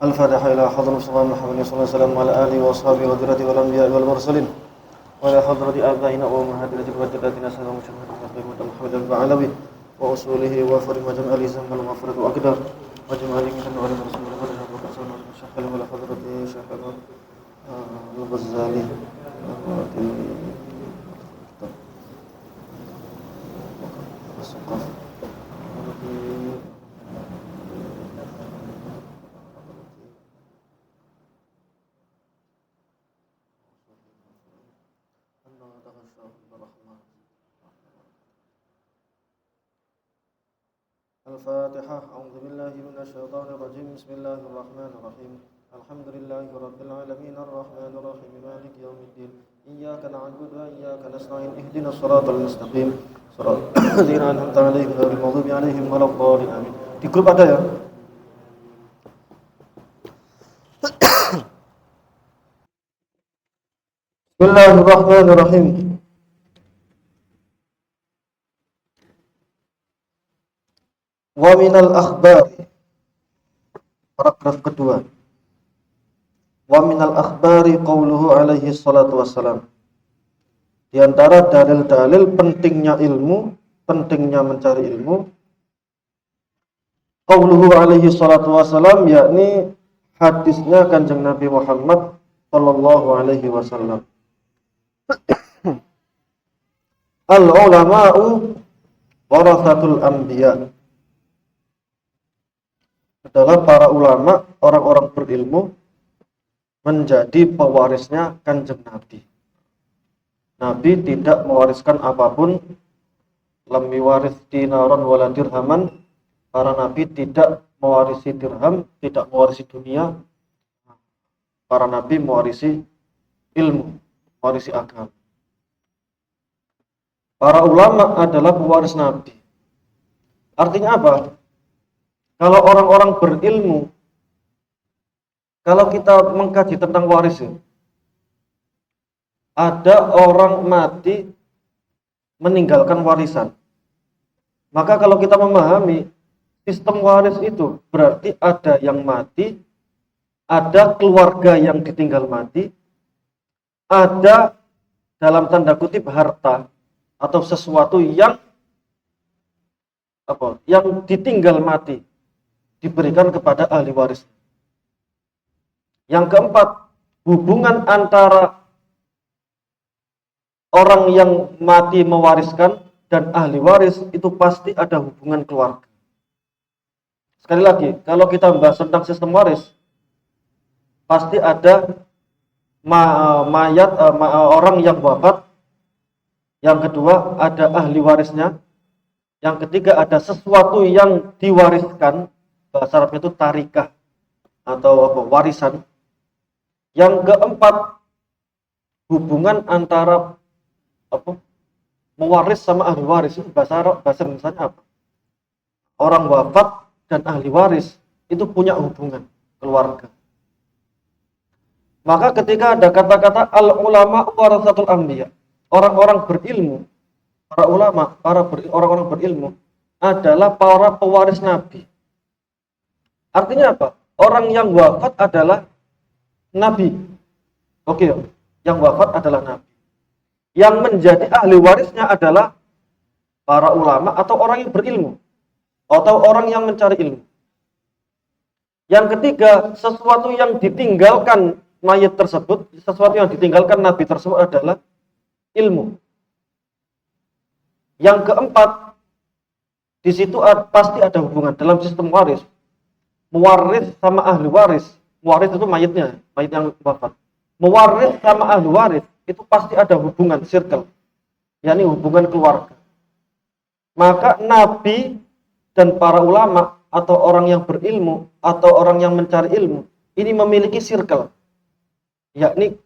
الفاتحة إلى حضرة محمد صلى الله عليه وسلم وعلى آله وأصحابه وذريته والأنبياء والمرسلين وإلى حضرة آبائنا وأمهاتنا وجداتنا سيدنا محمد البعلوي وأصوله وفرم جمع الإسلام والمغفرة وأقدار وجمع من وعلى رسول الله وكسرنا الشيخ وعلى حضرة الشيخ الغزالي الفاتحة. أعوذ بالله من الشيطان الرجيم. بسم الله الرحمن الرحيم. الحمد لله رب العالمين الرحمن الرحيم مالك يوم الدين إياك نعبد وإياك نستعين اهدنا الصراط المستقيم صراط الذين أنعمت عليهم غير المغضوب عليهم ولا الضالين آمين. Di grup ada ya? Bismillahirrahmanirrahim. Wa minal akhbari, paragraf kedua. Wa minal akhbari qauluhu alaihi salatu wassalam. Di antara dalil-dalil pentingnya ilmu, pentingnya mencari ilmu, qauluhu alaihi salatu wassalam, yakni hadisnya Kanjeng Nabi Muhammad sallallahu alaihi wasallam. Al-ulama'u warathatul anbiya. Adalah para ulama, orang-orang berilmu menjadi pewarisnya Kanjeng Nabi. Nabi tidak mewariskan apapun, lam yuwaris dinaran wala dirhaman. Para nabi tidak mewarisi dirham, tidak mewarisi dunia. Para nabi mewarisi ilmu, mewarisi agama. Para ulama adalah pewaris nabi. Artinya apa? Kalau orang-orang berilmu, kalau kita mengkaji tentang waris, ada orang mati meninggalkan warisan. Maka kalau kita memahami sistem waris itu, berarti ada yang mati, ada keluarga yang ditinggal mati, ada dalam tanda kutip harta atau sesuatu yang ditinggal mati, diberikan kepada ahli waris. Yang keempat, hubungan antara orang yang mati mewariskan dan ahli waris itu pasti ada hubungan keluarga. Sekali lagi, kalau kita membahas tentang sistem waris, pasti ada mayat orang yang wafat. Yang kedua, ada ahli warisnya. Yang ketiga, ada sesuatu yang diwariskan. Bahasa Arabnya itu tarikah atau warisan. Yang keempat, hubungan antara mewaris sama ahli waris. Itu bahasa Indonesia apa? Orang wafat dan ahli waris itu punya hubungan keluarga. Maka ketika ada kata-kata al-ulama warathatul anbiya, orang-orang berilmu, para ulama, orang-orang berilmu adalah para pewaris nabi. Artinya apa? Orang yang wafat adalah nabi. Oke, yang wafat adalah nabi. Yang menjadi ahli warisnya adalah para ulama atau orang yang berilmu atau orang yang mencari ilmu. Yang ketiga, sesuatu yang ditinggalkan mayat tersebut, sesuatu yang ditinggalkan nabi tersebut adalah ilmu. Yang keempat, di situ pasti ada hubungan dalam sistem waris. Mewaris sama ahli waris. Mewaris itu mayatnya, mayat yang wafat. Mewaris sama ahli waris itu pasti ada hubungan circle, yakni hubungan keluarga. Maka nabi dan para ulama atau orang yang berilmu atau orang yang mencari ilmu ini memiliki circle, yakni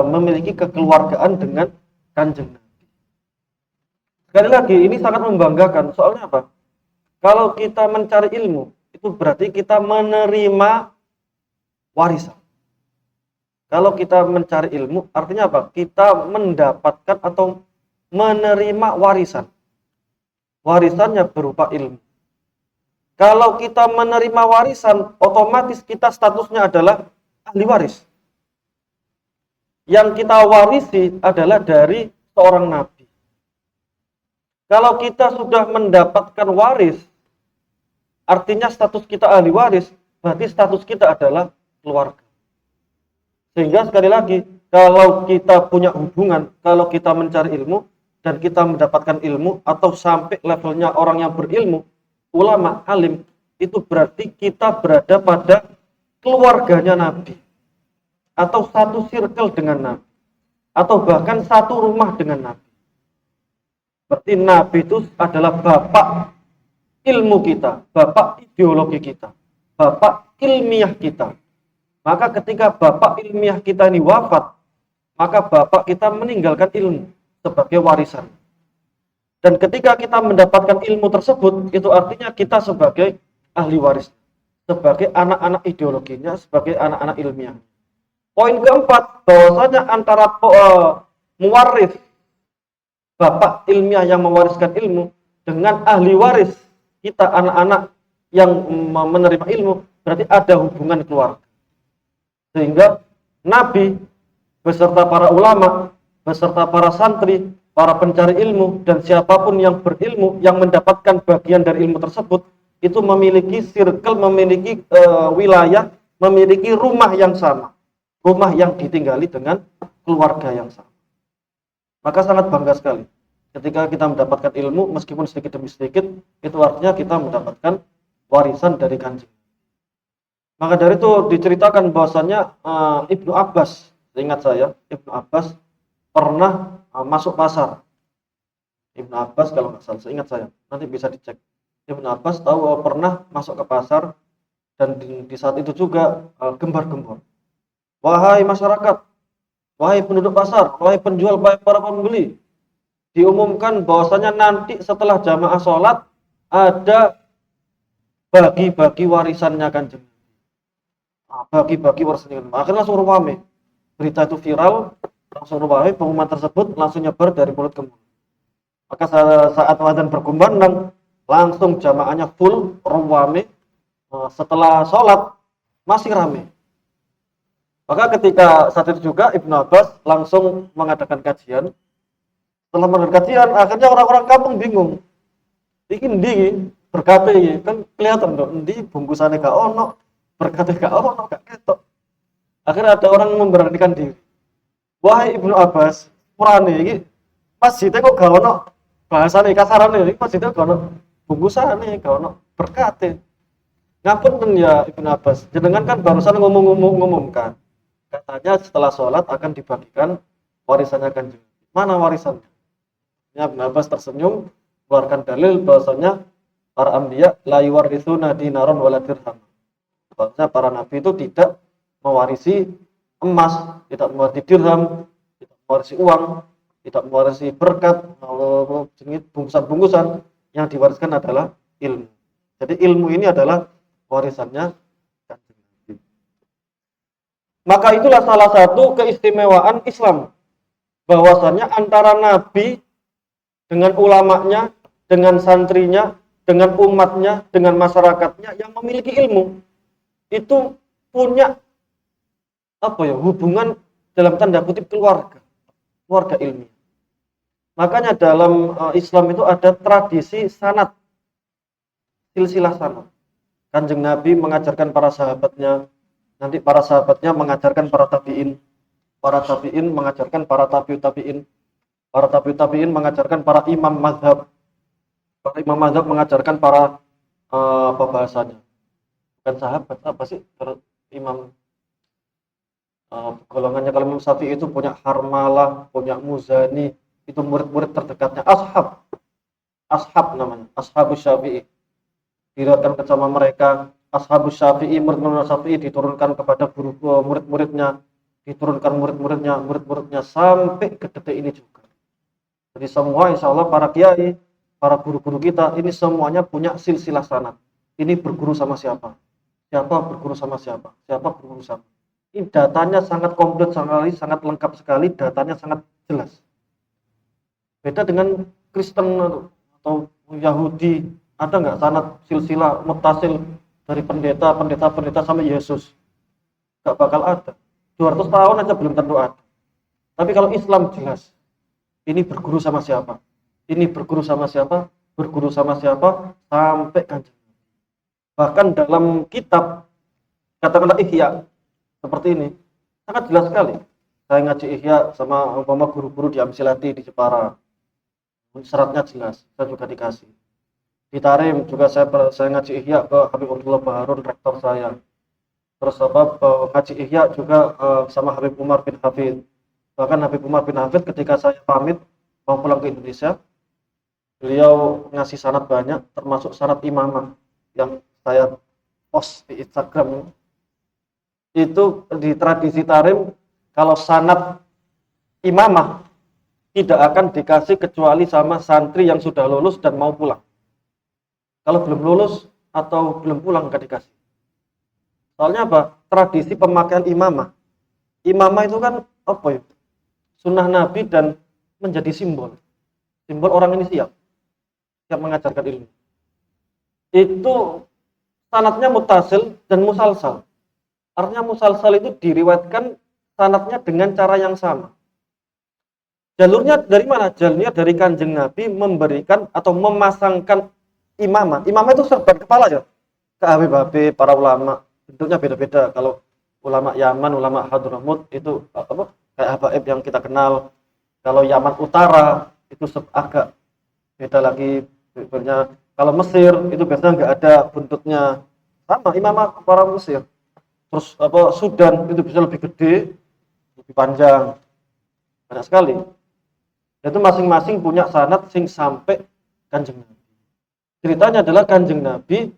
memiliki kekeluargaan dengan Kanjeng Nabi. Sekali lagi, ini sangat membanggakan. Soalnya apa? Kalau kita mencari ilmu, itu berarti kita menerima warisan. Kalau kita mencari ilmu, artinya apa? Kita mendapatkan atau menerima warisan. Warisannya berupa ilmu. Kalau kita menerima warisan, otomatis kita statusnya adalah ahli waris. Yang kita warisi adalah dari seorang nabi. Kalau kita sudah mendapatkan waris, artinya status kita ahli waris, berarti status kita adalah keluarga. Sehingga sekali lagi, kalau kita punya hubungan, kalau kita mencari ilmu, dan kita mendapatkan ilmu, atau sampai levelnya orang yang berilmu, ulama, alim, itu berarti kita berada pada keluarganya Nabi. Atau satu circle dengan Nabi. Atau bahkan satu rumah dengan Nabi. Berarti Nabi itu adalah bapak ilmu kita, bapak ideologi kita, bapak ilmiah kita. Maka ketika bapak ilmiah kita ini wafat, maka bapak kita meninggalkan ilmu sebagai warisan. Dan ketika kita mendapatkan ilmu tersebut, itu artinya kita sebagai ahli waris, sebagai anak-anak ideologinya, sebagai anak-anak ilmiah. Poin keempat, bahwasanya antara mewaris, bapak ilmiah yang mewariskan ilmu, dengan ahli waris, kita anak-anak yang menerima ilmu, berarti ada hubungan keluarga. Sehingga Nabi beserta para ulama, beserta para santri, para pencari ilmu, dan siapapun yang berilmu, yang mendapatkan bagian dari ilmu tersebut, itu memiliki circle, memiliki wilayah, memiliki rumah yang sama. Rumah yang ditinggali dengan keluarga yang sama. Maka sangat bangga sekali ketika kita mendapatkan ilmu, meskipun sedikit demi sedikit, itu artinya kita mendapatkan warisan dari Kanjeng. Maka dari itu diceritakan bahwasannya Ibnu Abbas, ingat saya, Ibnu Abbas pernah masuk pasar. Ibnu Abbas kalau nggak salah, seingat saya, nanti bisa dicek. Ibnu Abbas tahu pernah masuk ke pasar, dan di saat itu juga gembar-gembor. Wahai masyarakat, wahai penduduk pasar, wahai penjual, wahai para pembeli, diumumkan bahwasanya nanti setelah jamaah sholat ada bagi-bagi warisannya Kanjeng. Bagi-bagi warisannya. Akhirnya langsung rame. Berita itu viral, langsung rame, pengumuman tersebut langsung nyebar dari mulut ke mulut. Maka saat adzan berkumandang, langsung jamaahnya full, rame. Setelah sholat masih rame. Maka ketika saat itu juga Ibnu Abbas langsung mengadakan kajian. Setelah mengadakan kajian, akhirnya orang-orang kampung bingung. Iki ndi berkate kan kelihatan dong, ndi bungkusannya gak ono, berkate gak ono, gak ketok. Akhirnya ada orang memberanikan diri. Wahai Ibnu Abbas, purane iki masjidnya kok gak ono bahasane kasarane, iki masjidnya gak ono bungkusane, gak ono berkate. Ngapunten ya Ibnu Abbas, jenengan kan barusan ngomongkan. Katanya setelah sholat akan dibagikan warisannya Kanjeng. Mana warisannya? Ya, Ibnu Abbas tersenyum, keluarkan dalil bahwasanya para anbiya la yuwarithuna dinaron wala dirham. Bahwasanya para nabi itu tidak mewarisi emas, tidak mewarisi dirham, tidak mewarisi uang, tidak mewarisi berkat, bungkusan-bungkusan. Yang diwariskan adalah ilmu. Jadi ilmu ini adalah warisannya Kanjeng. Maka itulah salah satu keistimewaan Islam, bahwasannya antara Nabi dengan ulamanya, dengan santrinya, dengan umatnya, dengan masyarakatnya yang memiliki ilmu, itu punya hubungan dalam tanda kutip keluarga ilmiah. Makanya dalam Islam itu ada tradisi sanad, silsilah sanad. Kanjeng Nabi mengajarkan para sahabatnya, nanti para sahabatnya mengajarkan para tabi'in mengajarkan para tabi'ut tabi'in, para tabi'ut tabi'in mengajarkan para imam mazhab, para imam mazhab mengajarkan para apa bahasanya, bukan sahabat, apa sih, imam golongannya kalau Imam Syafi'i itu punya Harmalah, punya Muzani, itu murid-murid terdekatnya, ashab namanya, ashabus Syafi'i, diriwayatkan bersama mereka. Ashabus Syafi'i, murid-murid Syafi'i diturunkan kepada murid-muridnya, diturunkan murid-muridnya sampai ke detik ini juga. Jadi semua insya Allah para kiai, para guru-guru kita ini semuanya punya silsilah sanad. Ini berguru sama siapa? Siapa berguru sama siapa? Siapa berguru sama? Ini datanya sangat komplit sekali, sangat lengkap sekali, datanya sangat jelas. Beda dengan Kristen atau Yahudi Ada nggak sanad silsilah muttasil dari pendeta sampai Yesus? Nggak bakal ada. 200 tahun aja belum tentu ada. Tapi kalau Islam jelas, ini berguru sama siapa? Ini berguru sama siapa? Berguru sama siapa? Sampai Kanjeng. Bahkan dalam kitab katakanlah Ihya seperti ini, sangat jelas sekali. Saya ngaji Ihya sama umpama guru-guru di Amsilati di Jepara. Syaratnya jelas, saya juga dikasih. Di Tarim juga saya ngaji Ihya ke Habib Abdullah Baharun, rektor saya. Terus ngaji Ihya juga sama Habib Umar bin Hafid. Bahkan Habib Umar bin Hafid ketika saya pamit mau pulang ke Indonesia, beliau ngasih sanad banyak, termasuk sanad imamah yang saya post di Instagram. Itu di tradisi Tarim, kalau sanad imamah tidak akan dikasih kecuali sama santri yang sudah lulus dan mau pulang. Kalau belum lulus atau belum pulang nggak dikasih. Soalnya apa? Tradisi pemakaian imamah. Imamah itu kan apa ya? Sunnah Nabi dan menjadi simbol. Simbol orang ini siap mengajarkan ilmu. Itu sanadnya mutasil dan musalsal. Artinya musalsal itu diriwayatkan sanadnya dengan cara yang sama. Jalurnya dari mana? Jalurnya dari Kanjeng Nabi memberikan atau memasangkan imamah. Imamah itu serban kepala ya. Ke habib-habib, para ulama. Bentuknya beda-beda. Kalau ulama Yaman, ulama Hadramut itu apa? Kayak habaib yang kita kenal. Kalau Yaman Utara itu agak beda lagi bentuknya. Kalau Mesir itu biasanya nggak ada buntutnya. Sama imamah para Mesir. Terus Sudan itu bisa lebih gede, lebih panjang. Banyak sekali. Itu masing-masing punya sanad sing sampai Kanjeng Nabi. Ceritanya adalah Kanjeng Nabi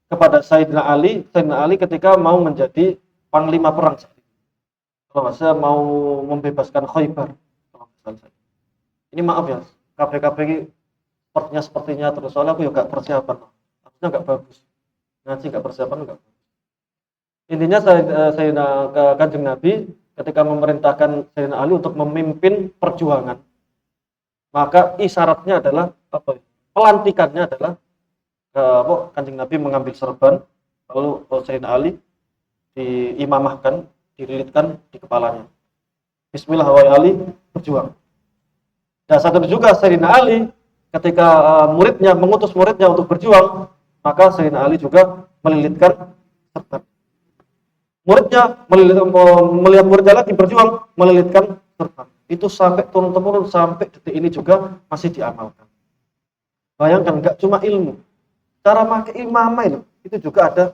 kepada Sayyidina Ali ketika mau menjadi panglima perang. Kalau saya mau membebaskan Khaybar. Ini maaf ya, KPK sepertinya terus soalnya aku juga persiapan. Harusnya nggak bagus. Ngaji nggak persiapan nggak bagus. Intinya Sayyidina Kanjeng Nabi ketika memerintahkan Sayyidina Ali untuk memimpin perjuangan. Maka isyaratnya adalah pelantikannya adalah Kanjeng Nabi mengambil serban, lalu Sayyidina Ali diimamahkan, dililitkan di kepalanya. Bismillah wahai Ali, berjuang. Dan saat itu juga Sayyidina Ali ketika mengutus muridnya untuk berjuang, maka Sayyidina Ali juga melilitkan serban. Muridnya melihat muridnya lagi berjuang, melilitkan serban. Itu sampai turun-temurun sampai detik ini juga masih diamalkan. Bayangkan, nggak cuma ilmu, cara pakai imamah itu juga ada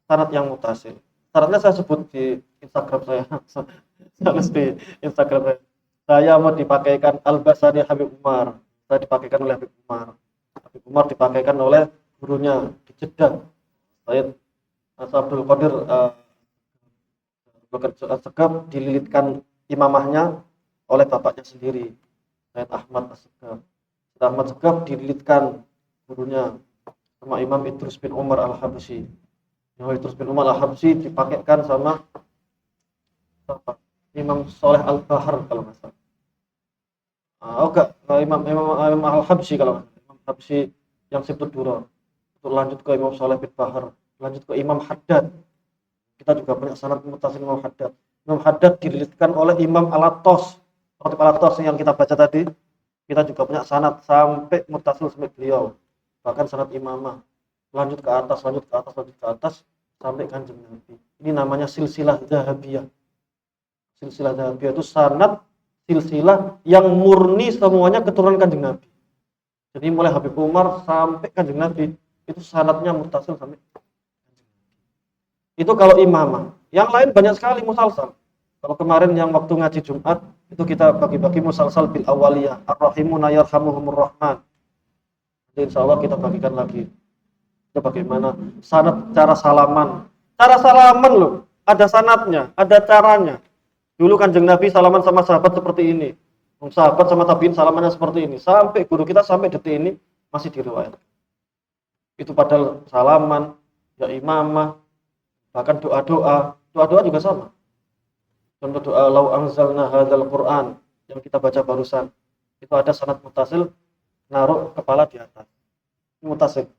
sanad yang mutasil. Sanadnya saya sebut di Instagram saya, di Instagram saya. Saya mau dipakaikan Al-Basari Habib Umar, saya dipakaikan oleh Habib Umar. Habib Umar dipakaikan oleh gurunya di Jeddah, Sayyid Abdul Qadir Segaf dililitkan imamahnya oleh bapaknya sendiri, Sayyid Ahmad As-Segaf. Sayyid Ahmad Segaf dililitkan gurunya sama Imam Idrus bin Umar Al-Habsyi. Idrus bin Umar Al-Habsyi dipakaikan sama Imam Soleh Al-Bahar kalau nggak salah. Imam Al-Habsyi kalau nggak salah. Imam Habsyi yang Sibtud Dura. Itu lanjut ke Imam Soleh bin Bahar, lanjut ke Imam Haddad. Kita juga punya sanad mutasil Imam Haddad. Imam Haddad dililitkan oleh Imam Al-Attas. Khatib Al-Attas yang kita baca tadi, kita juga punya sanad sampai mutasil sampai beliau. Bahkan sanad imamah. Lanjut ke atas sampai Kanjeng Nabi. Ini namanya silsilah Zahabiyah. Silsilah Zahabiyah itu sanad silsilah yang murni semuanya keturunan Kanjeng Nabi. Jadi mulai Habib Umar sampai Kanjeng Nabi itu sanadnya mutasil sampai itu kalau imamah. Yang lain banyak sekali musalsal. Kalau kemarin yang waktu ngaji Jumat itu kita bagi-bagi musalsal bil awaliyah, ar-rahimuna yarhamuhumur rahman. Jadi insyaallah kita bagikan lagi. Itu bagaimana sanad cara salaman. Cara salaman loh, ada sanadnya, ada caranya. Dulu Kanjeng Nabi salaman sama sahabat seperti ini. Sahabat sama tabiin salamannya seperti ini. Sampai guru kita sampai detik ini masih diriwayatkan. Itu padahal salaman, ya imamah, bahkan doa-doa juga sama. Contoh doa lau anzalna hadzal Qur'an yang kita baca barusan, itu ada sanad mutasil naruh kepala di atas. mutasik.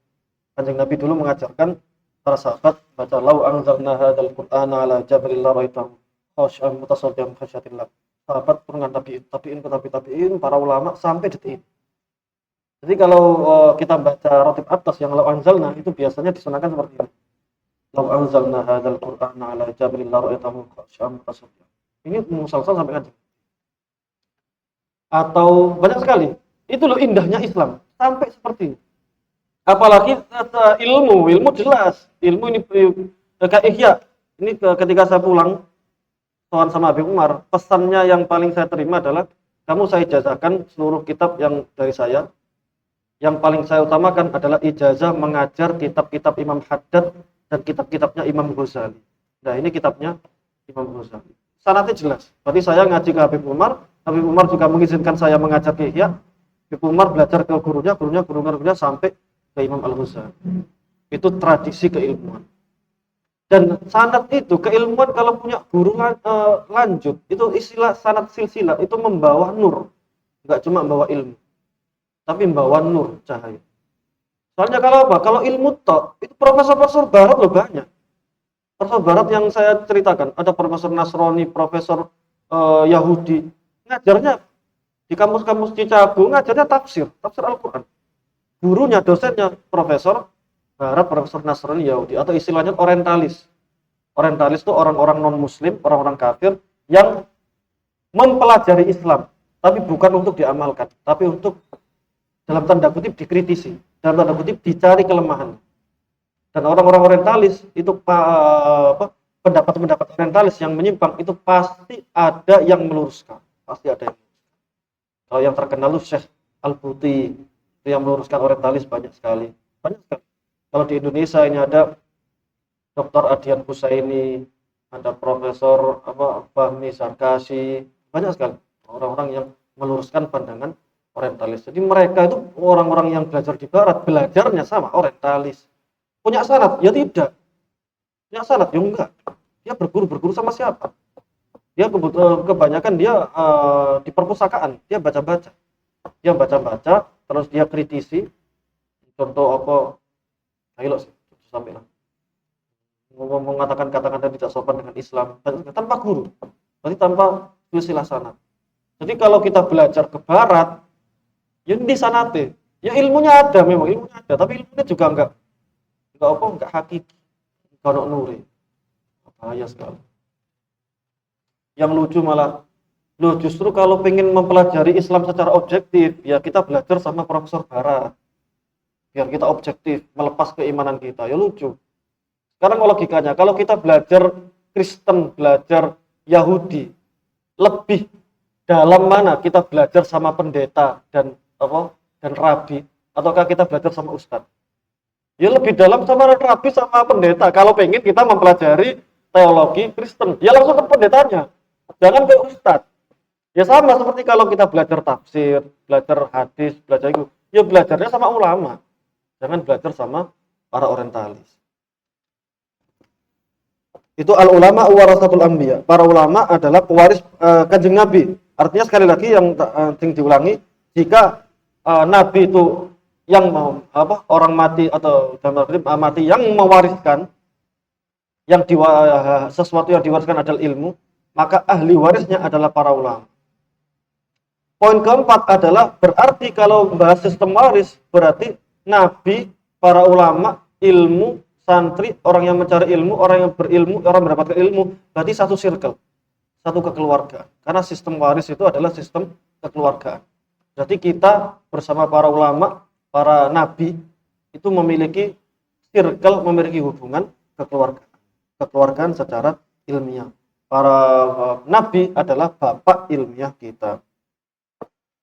Kanjeng Nabi dulu mengajarkan para sahabat baca lau anzalna hadzal qur'ana ala jabalin la ra'aitahu khashi'an mutasaddian khasyatillah. Sahabat turunkan tabi'in, para ulama sampai detik ini. Jadi kalau kita baca rotib atas yang lau anzalna itu biasanya disunahkan seperti ini. Lau anzalna hadzal qur'ana ala jabalin la ra'aitahu khashi'an mutasaddian. Ini musalsal sampai kanjeng. Atau banyak sekali. Itu loh indahnya Islam sampai seperti ini. Apalagi ilmu jelas. Ilmu ini kayak Ihya. Ini ketika saya pulang sowan sama Habib Umar, pesannya yang paling saya terima adalah kamu saya ijazahkan seluruh kitab yang dari saya. Yang paling saya utamakan adalah ijazah mengajar kitab-kitab Imam Haddad dan kitab-kitabnya Imam Ghazali. Nah, ini kitabnya Imam Ghazali. Sanadnya jelas. Berarti saya ngaji ke Habib Umar juga mengizinkan saya mengajar ke Ihya. Habib Umar belajar ke gurunya sampai ke Imam Al-Ghazali. Itu tradisi keilmuan. Dan sanad itu keilmuan kalau punya guru lanjut, itu istilah sanad silsilah itu membawa nur. Enggak cuma membawa ilmu, tapi membawa nur, cahaya. Soalnya kalau apa? Kalau ilmu tok, itu profesor-profesor barat loh banyak. Profesor barat yang saya ceritakan, ada profesor Nasrani, profesor Yahudi, ngajarnya di kampus-kampus Cicabu, ngajarnya tafsir Al-Quran. Gurunya, dosennya, profesor barat, profesor Nasrani, Yahudi, atau istilahnya orientalis. Orientalis itu orang-orang non-muslim, orang-orang kafir yang mempelajari Islam, tapi bukan untuk diamalkan, tapi untuk dalam tanda kutip dikritisi, dalam tanda kutip dicari kelemahan. Dan orang-orang orientalis itu pendapat-pendapat orientalis yang menyimpang itu pasti ada yang meluruskan, pasti ada yang meluruskan. Kalau yang terkenal itu Syekh Al-Buti, yang meluruskan orientalis banyak sekali. Kalau di Indonesia ini ada Dr. Adian Husaini, ada Profesor Fahmi Sarkasi, banyak sekali orang-orang yang meluruskan pandangan orientalis. Jadi mereka itu orang-orang yang belajar di barat, belajarnya sama orientalis. Punya sanad? Ya tidak. Punya sanad? Ya enggak. Dia berguru sama siapa? Dia kebanyakan dia di perpustakaan, dia baca-baca. Dia baca-baca, terus dia kritisi. Contoh apa? Ayo sampai lah. Mengatakan kata-kata tidak sopan dengan Islam tanpa guru, berarti tanpa silsilah sanad. Jadi kalau kita belajar ke barat, ya di sanate, ya ilmunya ada memang, ilmunya ada, tapi ilmunya juga enggak hakiki, enggak nuri. Bahaya sekali. Yang lucu malah, justru kalau pengen mempelajari Islam secara objektif, ya kita belajar sama profesor barat. Biar kita objektif, melepas keimanan kita. Ya lucu. Sekarang logikanya, kalau kita belajar Kristen, belajar Yahudi, lebih dalam mana kita belajar sama pendeta dan rabi, ataukah kita belajar sama ustadz? Ya lebih dalam sama rabi sama pendeta. Kalau pengen kita mempelajari teologi Kristen, ya langsung ke pendetanya, jangan ke ustadz. Ya sama seperti kalau kita belajar tafsir, belajar hadis, belajar itu, ya belajarnya sama ulama, jangan belajar sama para orientalis. Itu al-ulama warasatul anbiya. Para ulama adalah pewaris kanjeng Nabi. Artinya sekali lagi yang diulangi, jika Nabi itu yang orang mati atau mati yang mewariskan sesuatu yang diwariskan adalah ilmu, maka ahli warisnya adalah para ulama. Poin keempat adalah berarti kalau membahas sistem waris, berarti Nabi, para ulama, ilmu, santri, orang yang mencari ilmu, orang yang berilmu, orang mendapatkan ilmu, berarti satu circle, satu kekeluargaan. Karena sistem waris itu adalah sistem kekeluargaan. Berarti kita bersama para ulama, para nabi, itu memiliki circle, memiliki hubungan kekeluargaan secara ilmiah. Para nabi adalah bapak ilmiah kita.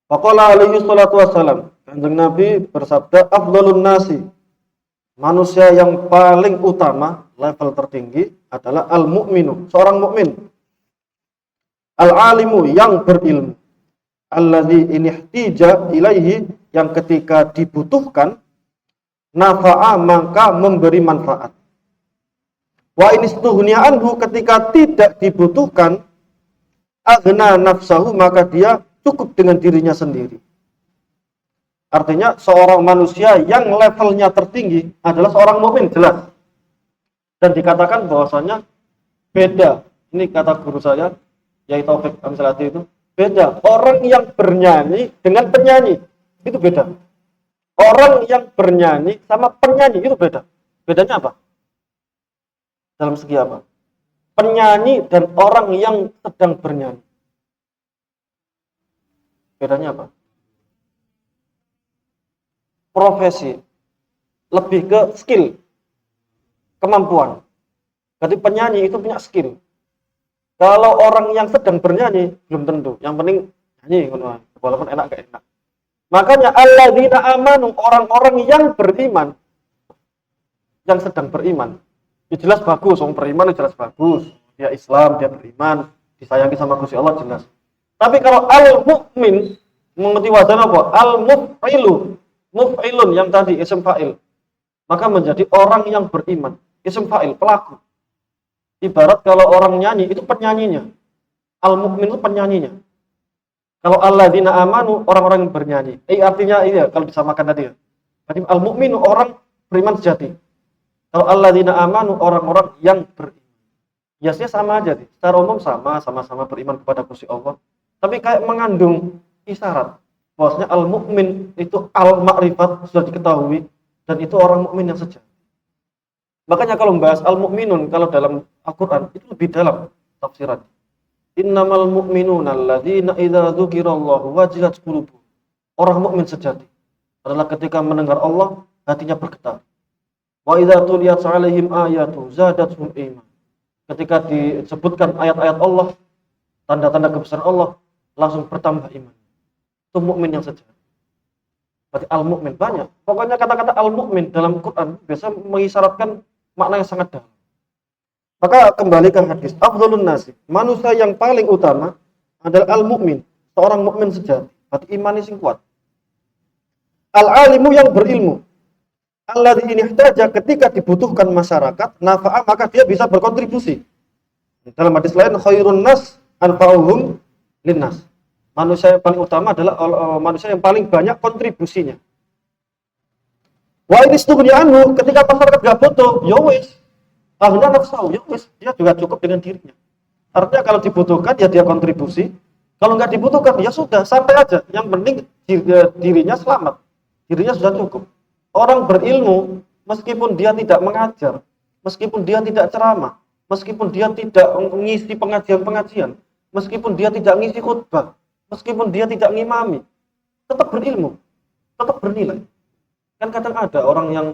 Faqala alaihi salatu wassalam, kanjeng Nabi bersabda, afdhalun nasi, manusia yang paling utama, level tertinggi adalah al-mu'minu, seorang mukmin. Al-alimu, yang berilmu. Alladzi inihtija ilaihi, yang ketika dibutuhkan, nafa'a, maka memberi manfaat. Wa inistughniya anhu, ketika tidak dibutuhkan, aghna nafsahu, maka dia cukup dengan dirinya sendiri. Artinya seorang manusia yang levelnya tertinggi adalah seorang mukmin, jelas. Dan dikatakan bahwasanya beda. Ini kata guru saya, yaitu Taufik Amsalati itu, beda. Orang yang bernyanyi dengan penyanyi, itu beda. Orang yang bernyanyi sama penyanyi itu beda. Bedanya apa? Dalam segi apa? Penyanyi dan orang yang sedang bernyanyi. Bedanya apa? Profesi. Lebih ke skill, kemampuan. Jadi penyanyi itu punya skill. Kalau orang yang sedang bernyanyi belum tentu. Yang penting nyanyi, walaupun enak gak enak. Makanya alladzina amanu, orang-orang yang beriman, yang sedang beriman. Ya jelas bagus, orang beriman ya jelas bagus. Dia Islam, dia beriman, disayangi sama Gusti Allah jelas. Tapi kalau al-mukmin mengerti wazan apa? Al-muf'ilu. Muf'ilun yang tadi isim fa'il. Maka menjadi orang yang beriman. Isim fa'il, pelaku. Ibarat kalau orang nyanyi itu penyanyinya. Al-mukmin itu penyanyinya. Kalau alladzina amanu, orang-orang yang bernyanyi. Artinya iya kalau disamakan tadi ya. Berarti al-mukminu orang beriman sejati. Kalau alladzina amanu, orang-orang yang beriman. Biasanya sama aja sih. Secara umum sama-sama beriman kepada Gusti Allah. Tapi kayak mengandung isyarat. Bahwasanya al-mukmin itu al-ma'rifat sudah diketahui dan itu orang mukmin yang sejati. Makanya kalau membahas al-mukminun kalau dalam Al-Qur'an itu lebih dalam tafsiran. Innamal mu'minuna alladzina idza dzukirallahu wajilat qulubuhum. Orang mukmin sejati adalah ketika mendengar Allah hatinya bergetar. Wa idza tuliyat 'alaihim ayatu zadatuhum iman. Ketika disebutkan ayat-ayat Allah, tanda-tanda kebesaran Allah, langsung bertambah iman. Itu mukmin yang sejati. Berarti al-mukmin banyak. Pokoknya kata-kata al-mukmin dalam Quran biasa mengisyaratkan makna yang sangat dalam. Maka kembali ke hadis, afdhalun nasi, manusia yang paling utama adalah al-mukmin, seorang mukmin sejati. Berarti imannya sing kuat. Al-alimu yang berilmu. Alladzi in ihtaja, ketika dibutuhkan masyarakat, nafa'a, maka dia bisa berkontribusi. Dalam hadis lain, khairun nas anfa'uhum linnas. Manusia yang paling utama adalah manusia yang paling banyak kontribusinya. Wa in istughniya anhu, ketika masyarakat gak butuh, ya wis. Akhirnya nafsu, ya wis, dia juga cukup dengan dirinya. Artinya kalau dibutuhkan ya dia kontribusi, kalau nggak dibutuhkan ya sudah, santai aja. Yang penting dirinya selamat, dirinya sudah cukup. Orang berilmu, meskipun dia tidak mengajar, meskipun dia tidak ceramah, meskipun dia tidak mengisi pengajian-pengajian, meskipun dia tidak ngisi khutbah, meskipun dia tidak ngimami, tetap berilmu, tetap bernilai. Kan kadang ada orang yang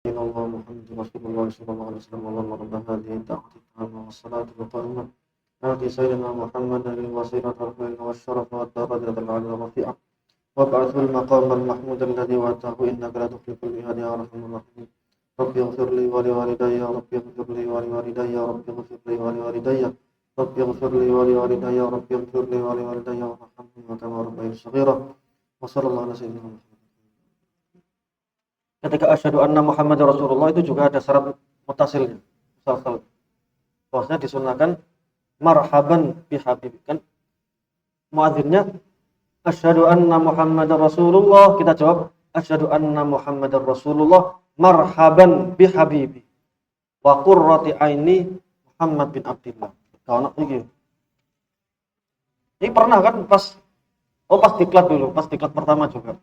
illallah Muhammadur Rasulullah sallallahu alaihi wasallam wa rabbana hadhihi ta'ala wassalatu wassalamu ala sayyidina Muhammadin wasilatul khairin wasyaraf wa darajatul 'aliyyah rafi'ah wa ba'athul maqamal mahmud alladhi wa'atahu innaka la tukhliful mi'ad ya arhamar rahimin. Rabbi ighfir li wa li walidayya rabbi ighfir li wa li walidayya rabbi ighfir li wa li walidayya rabbi ighfir li wa li walidayya rabbi ighfir li wa li walidayya warhamhuma kama rabbayani shaghira wa sallallahu ala sayyidina Muhammad. Ketika asyhadu anna Muhammadar Rasulullah itu juga ada syarat mutasilnya. Misal bahwasanya disunahkan marhaban bi habib, kan muadzinnya asyhadu anna Muhammadar Rasulullah, kita jawab asyhadu anna Muhammadar Rasulullah marhaban bi habibi wa qurrati aini Muhammad bin Abdillah. Kalau nak iki. Ini pernah kan pas diklat dulu, pas diklat pertama juga.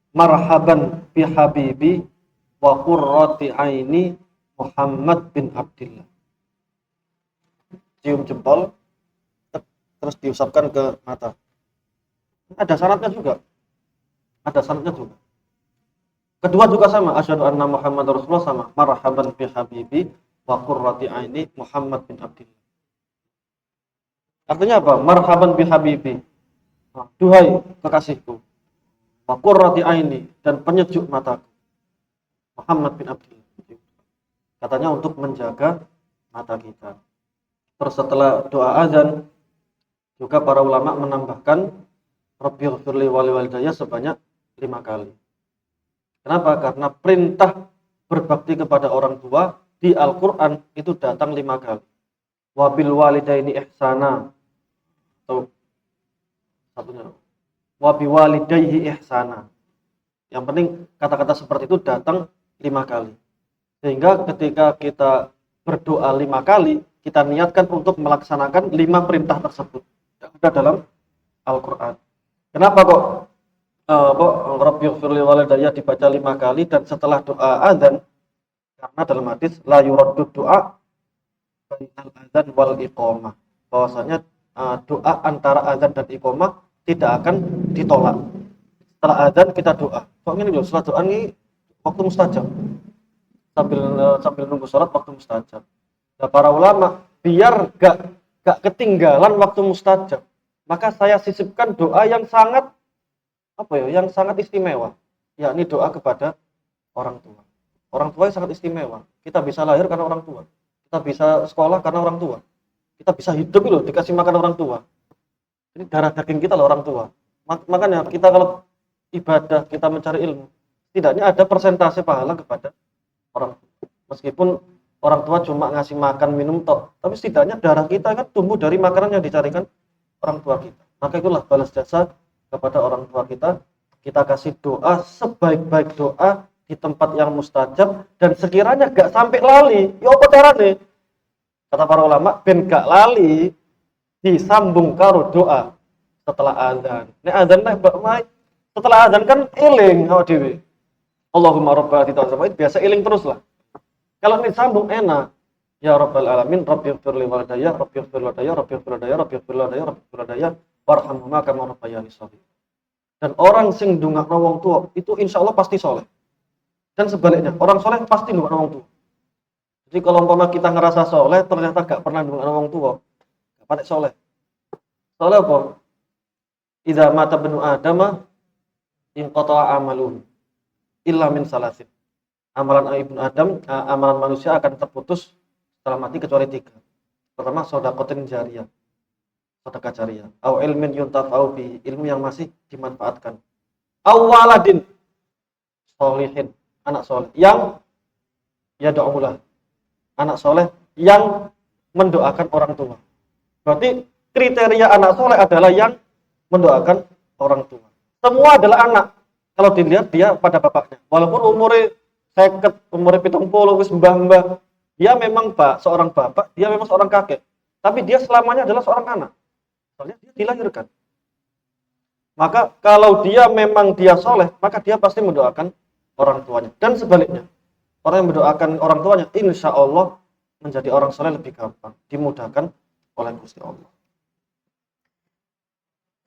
Marhaban bi habibi wa qurrati aini Muhammad bin Abdillah. Cium jempol terus diusapkan ke mata. Ada syaratnya juga. Kedua juga sama, asyhadu anna Muhammadar Rasulullah sama, marhaban bi habibi wa qurrati aini Muhammad bin Abdillah. Artinya apa? Marhaban bi habibi. Duhai kekasihku. Wa qurrati aini, dan penyejuk mataku. Muhammad bin Abdillah. Katanya untuk menjaga mata kita. Terus setelah doa azan juga para ulama menambahkan Rabbighfirli wa li walidayya sebanyak 5 kali. Kenapa? Karena perintah berbakti kepada orang tua di Al-Qur'an itu datang 5 kali. Wa bil walidaini ihsana, atau satunya wa bi walidayhi ihsana. Yang penting kata-kata seperti itu datang 5 kali. Sehingga ketika kita berdoa 5 kali, kita niatkan untuk melaksanakan 5 perintah tersebut. Yang ada dalam Al-Qur'an. Kenapa kok Rabbighfirli walidayya dibaca 5 kali dan setelah doa azan? Karena dalam hadis la yuraddu du'a bainal azan wal iqamah. Bahwasanya doa antara azan dan iqamah tidak akan ditolak. Setelah azan kita doa. Kok ini loh, setelah doa ini waktu mustajab. Sambil nunggu sholat waktu mustajab. Nah, para ulama biar gak ketinggalan waktu mustajab, maka saya sisipkan doa yang sangat istimewa, yakni doa kepada orang tua. Orang tua yang sangat istimewa. Kita bisa lahir karena orang tua. Kita bisa sekolah karena orang tua. Kita bisa hidup loh dikasih makan orang tua. Ini darah daging kita loh orang tua. Makanya kita kalau ibadah, kita mencari ilmu, setidaknya ada persentase pahala kepada orang tua. Meskipun orang tua cuma ngasih makan minum tok, tapi setidaknya darah kita kan tumbuh dari makanan yang dicarikan orang tua kita. Maka itulah balas jasa kepada orang tua kita. Kita kasih doa sebaik-baik doa di tempat yang mustajab, dan sekiranya gak sampai lali, ya apa caranya? Kata para ulama, ben gak lali disambung karo doa setelah azan. Nek azan setelah azan kan eling awak dhewe. Allahumma rabbana itu biasa eling terus lah. Kalau ini sambung enak. Ya rabbal alamin, rabbighfir li walidayya, rabbighfir li walidayya, rabbighfir li walidayya, rabbighfir li walidayya, rabbighfir li walidayya, warhamhuma kama rabbayani shaghira. Dan orang sing ndongakno wong tua itu insyaallah pasti soleh. Dan sebaliknya, orang soleh pasti ndongakno wong tua. Jadi kalau umpama kita ngerasa soleh ternyata gak pernah ndongakno wong tua, patek soleh. Soleh apa? Idza mata benu adama inqata'a amaluhu illa min salasin. Amalan ibnu Adam, amalan manusia akan terputus setelah mati kecuali 3. Pertama, shadaqatin jariyah, sedekah jariyah. Au ilmin yuntafa'u bi, ilmu yang masih dimanfaatkan. Au waladin sholihin, anak soleh yang yad'ulah, anak soleh yang mendoakan orang tua. Berarti kriteria anak soleh adalah yang mendoakan orang tua. Semua adalah anak. Kalau dilihat dia pada bapaknya, walaupun umurnya 50, umurnya 70, wis mbah-mbah, dia memang seorang bapak, dia memang seorang kakek, tapi dia selamanya adalah seorang anak. Soalnya dia dilahirkan. Maka kalau dia memang dia soleh, maka dia pasti mendoakan orang tuanya. Dan sebaliknya, orang yang mendoakan orang tuanya, insya Allah menjadi orang soleh lebih gampang, dimudahkan oleh Gusti Allah.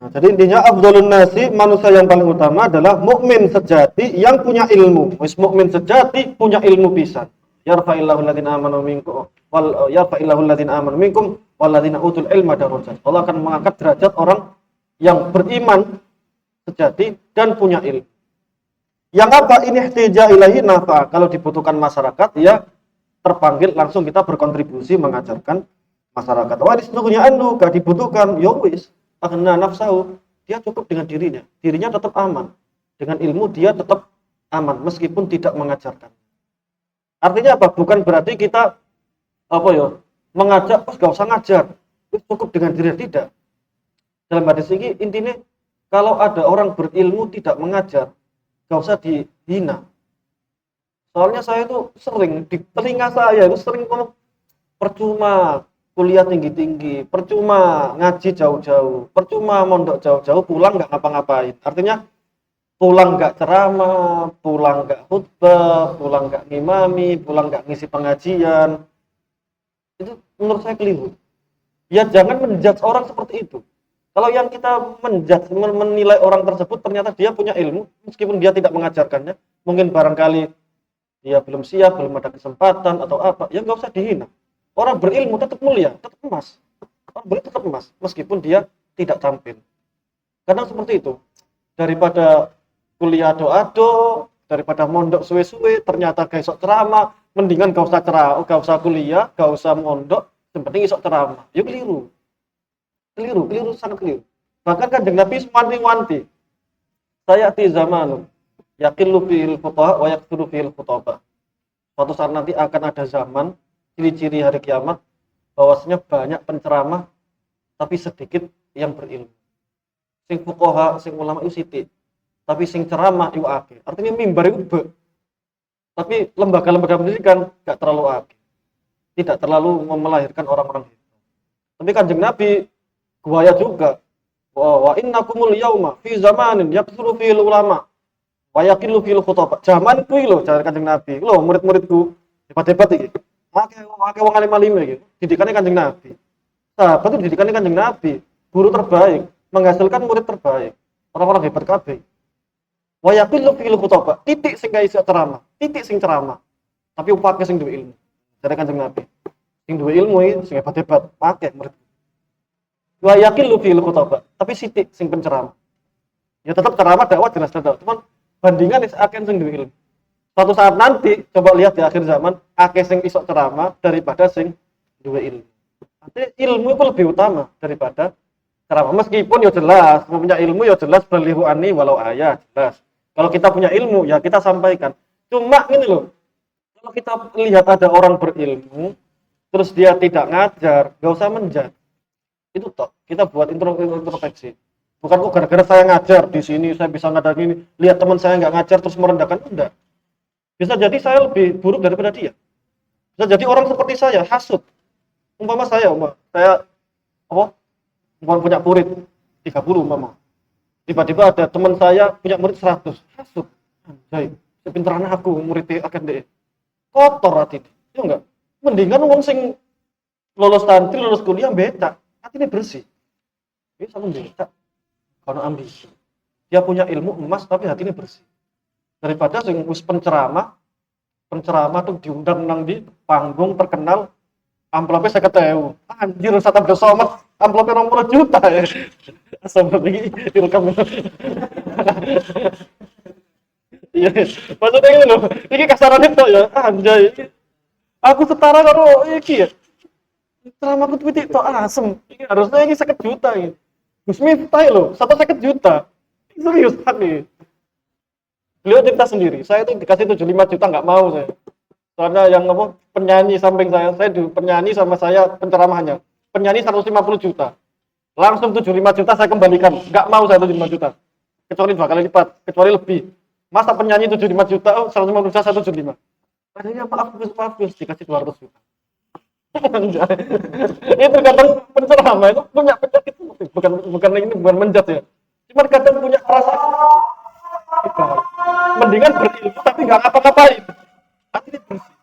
Nah, jadi intinya afdhalun nasi, manusia yang paling utama adalah mukmin sejati yang punya ilmu. Wis mukmin sejati punya ilmu pisan. Yarfa'illahu alladziina aamanu minkum yarfa'illahu alladziina aamanu minkum walladziina utul ilma darajat. Allah akan mengangkat derajat orang yang beriman sejati dan punya ilmu. Yang apa ini ihtija ilahi nafa? Kalau dibutuhkan masyarakat, ya terpanggil langsung kita berkontribusi mengajarkan masyarakat. Wah, sesungguhnya anu gak dibutuhkan, ya wis, akhna nafsahu, dia cukup dengan dirinya tetap aman. Dengan ilmu dia tetap aman meskipun tidak mengajarkan. Artinya apa? Bukan berarti kita mengajak, gak usah ngajar, cukup dengan diri, tidak. Dalam hadis ini intinya kalau ada orang berilmu tidak mengajar, gak usah dihina. Soalnya saya itu sering, di telinga saya itu sering ngomong, percuma kuliah tinggi-tinggi, percuma ngaji jauh-jauh, percuma mondok jauh-jauh, pulang gak ngapa-ngapain. Artinya pulang gak ceramah, pulang gak khutbah, pulang gak ngimami, pulang gak ngisi pengajian. Itu menurut saya keliru. Ya jangan menjudge orang seperti itu. Kalau yang kita menilai orang tersebut ternyata dia punya ilmu, meskipun dia tidak mengajarkannya, mungkin barangkali dia belum siap, belum ada kesempatan atau apa, ya nggak usah dihina. Orang berilmu tetap mulia, tetap emas. Orang berilmu tetap emas, meskipun dia tidak tampil. Kadang seperti itu. Daripada kuliah ado-ado, daripada mondok suwe-suwe, ternyata gak isok ceramah, mendingan gak usah ceramah, gak usah kuliah, gak usah mondok, yang penting isok ceramah. Ya keliru. Keliru, sangat keliru. Bahkan Kanjeng Nabi wanti-wanti. Saya di zaman yaqillu fil fuqaha wa yakthuru fil khutbah. Suatu saat nanti akan ada zaman, ciri-ciri hari kiamat, bahwasanya banyak penceramah tapi sedikit yang berilmu. Sing fuqaha, sing ulama itu sithik, tapi sing ceramah itu akeh. Artinya mimbar itu be. Tapi lembaga-lembaga pendidikan gak terlalu akeh. Tidak terlalu melahirkan orang-orang itu. Tapi Kanjeng Nabi buaya juga. Wa innakumul yauma fi zamanin yakthuru fil ulama wa yaqillu fil khutbah. Zaman kuwi lho jare Kanjeng Nabi. Lho murid-muridku debat-debat iki. Akeh wong alim-alim iki. Didikane Kanjeng Nabi. Sahabat itu didikane Kanjeng Nabi. Guru terbaik, menghasilkan murid terbaik. Orang-orang hebat kabeh. Wa yaqillu fil khutbah. Titik sing gak iso ceramah, titik sing ceramah. Tapi upake sing duwe ilmu. Jare Kanjeng Nabi. Sing duwe ilmu iki sing hebat-hebat, akeh murid. Wa yaqillu fil khutbah, tapi sithik sing penceramah. Ya tetap ceramah dakwah jelas dakwah, cuman bandingan is akeh sing duwe ilmu. Suatu saat nanti coba lihat di akhir zaman akeh sing iso ceramah daripada sing duwe ilmu. Artinya ilmu itu lebih utama daripada ceramah. Meskipun ya jelas, punya ilmu ya jelas balihu ani walau ayat, jelas. Kalau kita punya ilmu ya kita sampaikan. Cuma ini loh. Kalau kita lihat ada orang berilmu terus dia tidak ngajar, gak usah menjudge. Itu toh kita buat introspeksi. Bukan kok gara-gara saya ngajar di sini saya bisa ngajar ini, lihat teman saya nggak ngajar terus merendahkan, enggak. Bisa jadi saya lebih buruk daripada dia. Bisa jadi orang seperti saya hasut. Umpama saya punya murid 30 umpama. Tiba-tiba ada teman saya punya murid 100, hasut. Anjay, sepinteran aku murid akan deh. Kotor hati. Ya enggak. Mendingan wong sing lulus santri, lulus kuliah becak. Hatinya bersih. Dia selalu becak karena ambisi. Dia punya ilmu emas tapi hatinya bersih. Daripada sing wis penceramah tuh diundang nang di panggung terkenal, amplopnya 50.000. Anjir, satu besomat, amplopnya 20 juta ya. Sampai lagi direkam. Iya, maksudnya ini loh, ini kasaran itu ya, anjay. Aku setara karo iki ya. Selama aku tweet itu asem, ini harusnya ini 50 juta ini. Gus Miftah loh, 150 juta. Serius nih. Beliau cerita sendiri, saya tuh dikasih 75 juta nggak mau saya. Soalnya yang penyanyi samping saya penyanyi sama saya penceramahnya. Penyanyi 150 juta. Langsung 75 juta saya kembalikan. Nggak mau saya 75 juta. Kecuali 2 kali lipat, kecuali lebih. Masa penyanyi 75 juta, 150 juta, 175. Padahal maaf Gus, dikasih 200 juta. Itu kadang penceramah itu punya penyakit, bukan menjat ya. Cuma kadang punya rasa mendingan berilmu tapi nggak ngapa-ngapain. Hati bersih.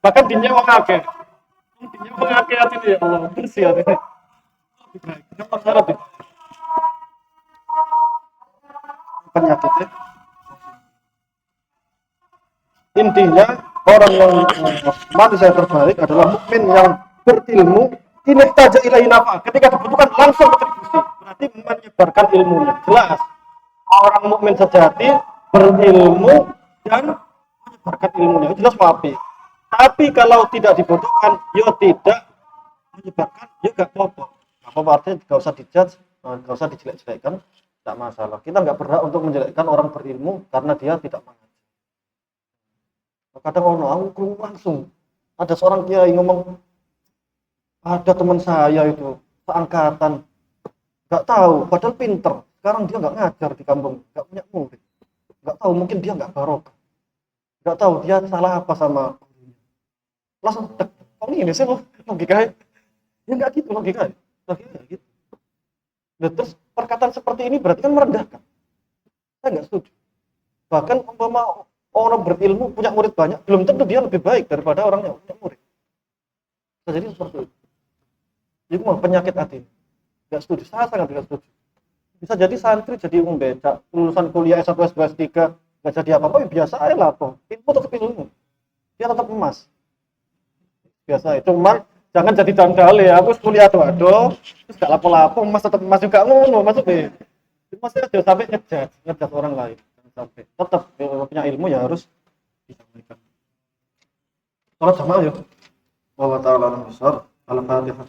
Bahkan dinyawa ngake. Dinyawa ngake hati ya Allah, bersih hati. Lebih baik. Kita penyakitnya. Intinya orang yang manusia terbaik adalah mukmin yang berilmu ini taja ilahi nafa, ketika dibutuhkan langsung kontribusi, berarti menyebarkan ilmunya. Jelas orang mukmin sejati berilmu dan menyebarkan ilmunya, jelas wapi. Tapi kalau tidak dibutuhkan, yo tidak menyebarkan, yo gak apa-apa. Apa artinya gak usah dijudge, gak usah dijelek-jelekkan, tidak masalah. Kita nggak berhak untuk menjelekkan orang berilmu karena dia tidak mengajar. Kadang aku langsung ada seorang kiai ngomong, ada teman saya itu seangkatan, nggak tahu, padahal pinter. Sekarang dia nggak ngajar di kampung, nggak punya murid, nggak tahu, mungkin dia nggak barokah, nggak tahu dia salah apa sama gurunya. Langsung kok ini sih logikanya? Ya nggak gitu logikanya gitu. Nah, terus perkataan seperti ini berarti kan merendahkan. Saya nggak setuju. Bahkan umpama orang berilmu punya murid banyak, belum tentu dia lebih baik daripada orang yang punya murid. Nah, jadi seperti itu. Itu mah penyakit hati. Nggak setuju, saya sangat tidak setuju. Bisa jadi santri jadi becak, lulusan kuliah S1, S2, S3 nggak jadi apa-apa, ya biasa aja lah po. Ilmu tetap ilmu, dia tetap emas. Biasa itu, cuman jangan jadi dandal ya. Aku kuliah tuh, aduh, terus gak lapo-lapo, emas tetap emas juga ngono, masuk deh. Maksudnya jangan sampai ngejat orang lain. Jangan sampai. Tetap punya ilmu ya harus disampaikan. Salat jamaah ya. Allah taala besar. Al-Fatihah.